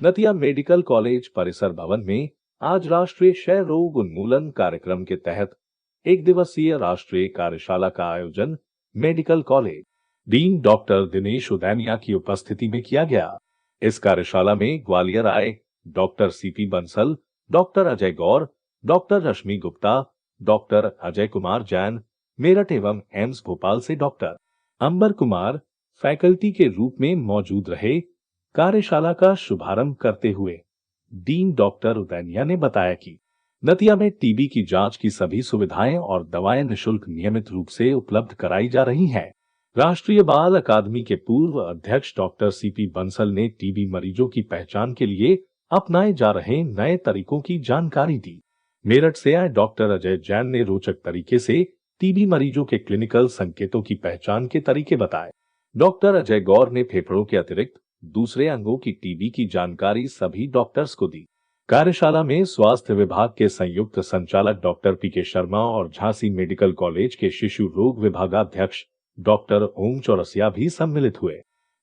Datia medical college परिसर भवन में आज राष्ट्रीय क्षय रोग उन्मूलन कार्यक्रम के तहत एक दिवसीय राष्ट्रीय कार्यशाला का आयोजन medical college dean doctor Dinesh Udainiya की उपस्थिति में किया गया। इस कार्यशाला में ग्वालियर आए doctor C P Bansal, doctor Ajay Gaur, doctor Rashmi Gupta, doctor Ajay Kumar Jain, Meerut एवं एम्स भोपाल से डॉक्टर अंबर कुमार फैकल्टी के रूप में मौजूद रहे। कार्यशाला का शुभारंभ करते हुए डीन डॉक्टर उदैनिया ने बताया कि दतिया में टीबी की जांच की सभी सुविधाएं और दवाएं निःशुल्क नियमित रूप से उपलब्ध कराई जा रही हैं। राष्ट्रीय बाल अकादमी के पूर्व अध्यक्ष डॉक्टर सीपी बंसल ने टीबी मरीजों की पहचान के लिए अपनाए जा रहे नए तरीकों की जानकारी दी। मेरठ से आए डॉक्टर अजय जैन ने रोचक तरीके से टीबी मरीजों के क्लिनिकल संकेतों की पहचान के तरीके बताए। डॉक्टर अजय गौर ने फेफड़ों के अतिरिक्त दूसरे अंगों की टीबी की जानकारी सभी डॉक्टर्स को दी। कार्यशाला में स्वास्थ्य विभाग के संयुक्त संचालक डॉक्टर पीके शर्मा और झांसी मेडिकल कॉलेज के शिशु रोग विभागाध्यक्ष डॉक्टर ओम चौरसिया भी सम्मिलित हुए।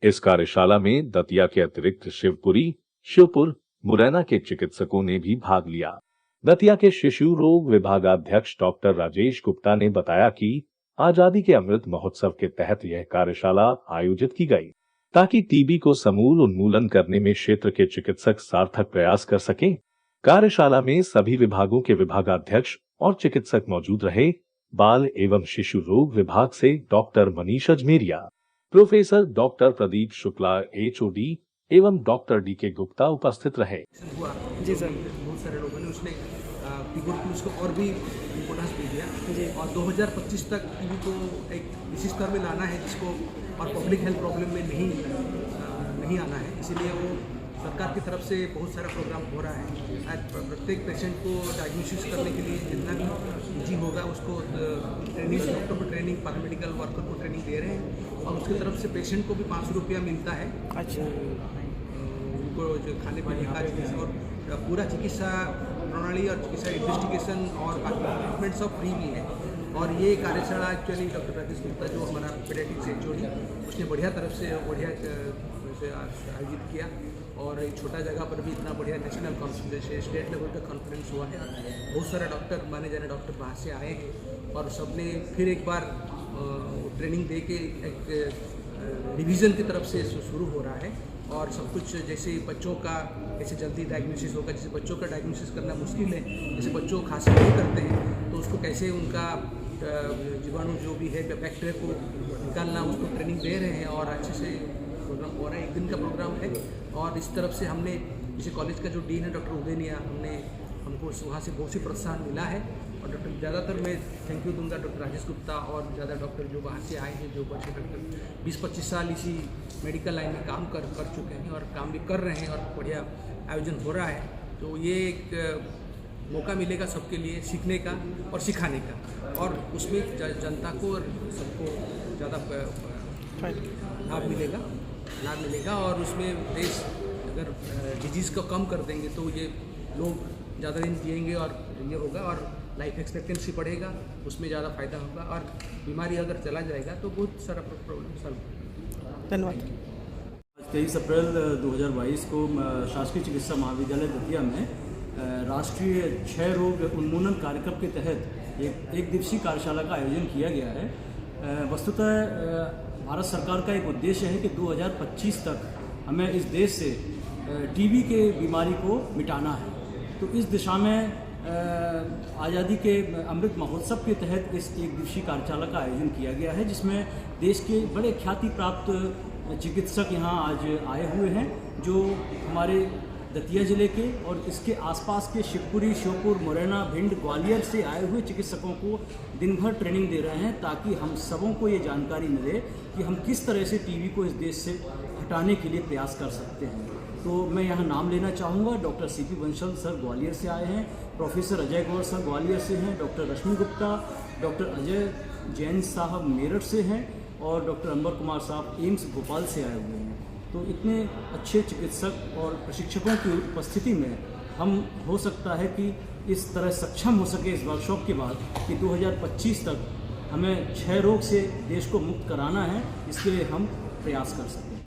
इस कार्यशाला में दतिया के अतिरिक्त शिवपुरी, श्योपुर, मुरैना के चिकित्सकों ने भी भाग लिया। दतिया के शिशु रोग विभागाध्यक्ष डॉक्टर राजेश गुप्ता ने बताया कि आजादी के अमृत महोत्सव के तहत यह कार्यशाला आयोजित की गई ताकि टीबी को समूल उन्मूलन करने में क्षेत्र के चिकित्सक सार्थक प्रयास कर सकें। कार्यशाला में सभी विभागों के विभागाध्यक्ष और चिकित्सक मौजूद रहे। बाल एवं शिशु रोग विभाग से doctor Manish Ajmeria, professor doctor Pradeep Shukla HOD एवं डॉक्टर DK गुप्ता उपस्थित रहे। जी सर, बहुत सारे लोगों ने उसने ट्यूबरकुलोसिस को और भी इम्पोर्टेंस दे दिया और 2025 तक टीबी को एक विशिष्ट स्तर में लाना है जिसको और पब्लिक हेल्थ प्रॉब्लम में नहीं आना है। इसीलिए वो सरकार की तरफ से बहुत सारा प्रोग्राम हो रहा है। प्रत्येक पेशेंट को डायग्नोसिस करने के लिए जितना भी PG होगा उसको ट्रेनिंग, डॉक्टर को ट्रेनिंग, पैरामेडिकल वर्कर को ट्रेनिंग दे रहे हैं और उसकी तरफ से पेशेंट को भी 500 रुपया मिलता है। अच्छा, उनको जो खाने पीने का चीज़ और पूरा चिकित्सा प्रणाली और चिकित्सा इन्वेस्टिगेशन और बाकी ट्रीटमेंट सब फ्री भी है। और ये कार्यशाला एक्चुअली डॉक्टर राजेश गुप्ता जो हमारा पेडियाट्रिक्स HOD उसने बढ़िया तरफ से आयोजित किया और एक छोटा जगह पर भी इतना बढ़िया नेशनल कॉन्फ्रेंस है, स्टेट लेवल का कॉन्फ्रेंस हुआ है। बहुत सारे डॉक्टर, माने जाने डॉक्टर बाहर से आए हैं और सबने फिर एक बार ट्रेनिंग दे के एक रिवीजन की तरफ से शुरू हो रहा है और सब कुछ जैसे बच्चों का कैसे जल्दी डायग्नोसिस होगा, जैसे बच्चों का डायग्नोसिस करना मुश्किल है, जैसे बच्चों को खांसी नहीं करते हैं तो उसको कैसे उनका जीवाणु जो भी है बैक्टीरिया को निकालना, उसको ट्रेनिंग दे रहे हैं और अच्छे से प्रोग्राम हो रहा है। एक दिन का प्रोग्राम है और इस तरफ से हमने जैसे कॉलेज का जो डीन है डॉक्टर उदैनिया, हमको वहाँ से बहुत सी प्रोत्साहन मिला है और डॉक्टर ज़्यादातर मैं थैंक यू दूंगा डॉक्टर राजेश गुप्ता और ज़्यादा डॉक्टर जो बाहर से आए हैं, जो बच्चे डॉक्टर 20-25 साल इसी मेडिकल लाइन में काम कर चुके हैं और काम भी कर रहे हैं और बढ़िया आयोजन हो रहा है। तो ये एक मौका मिलेगा सबके लिए सीखने का और सिखाने का और उसमें जनता को और सबको ज़्यादा लाभ मिलेगा और उसमें देश अगर डिजीज़ को कम कर देंगे तो ये लोग ज़्यादा दिन जिएंगे और ये होगा और लाइफ एक्सपेक्टेंसी बढ़ेगा, उसमें ज़्यादा फायदा होगा और बीमारी अगर चला जाएगा तो बहुत सारा प्रॉब्लम सॉल्व होगा। धन्यवाद। 23 अप्रैल 2022 को शासकीय चिकित्सा महाविद्यालय दतिया में राष्ट्रीय क्षय रोग उन्मूलन कार्यक्रम के तहत एक दिवसीय कार्यशाला का आयोजन किया गया है। वस्तुतः भारत सरकार का एक उद्देश्य है कि 2025 तक हमें इस देश से टीबी के बीमारी को मिटाना है। तो इस दिशा में आज़ादी के अमृत महोत्सव के तहत इस एक दिवसीय कार्यशाला का आयोजन किया गया है जिसमें देश के बड़े ख्याति प्राप्त चिकित्सक यहाँ आज आए हुए हैं जो हमारे दतिया जिले के और इसके आसपास के शिवपुरी, श्योपुर, मुरैना, भिंड, ग्वालियर से आए हुए चिकित्सकों को दिन भर ट्रेनिंग दे रहे हैं ताकि हम सबों को ये जानकारी मिले कि हम किस तरह से टीबी को इस देश से हटाने के लिए प्रयास कर सकते हैं। तो मैं यहाँ नाम लेना चाहूँगा, doctor C P Bansal sir Gwalior से आए हैं, प्रोफेसर अजय गौर सर ग्वालियर से हैं, डॉक्टर रश्मि गुप्ता, डॉक्टर अजय जैन साहब मेरठ से हैं और डॉक्टर अंबर कुमार साहब एम्स भोपाल से आए हुए हैं। तो इतने अच्छे चिकित्सक और प्रशिक्षकों की उपस्थिति में हम हो सकता है कि इस तरह सक्षम हो सके इस वर्कशॉप के बाद कि 2025 तक हमें क्षय रोग से देश को मुक्त कराना है, इसके लिए हम प्रयास कर सकते हैं।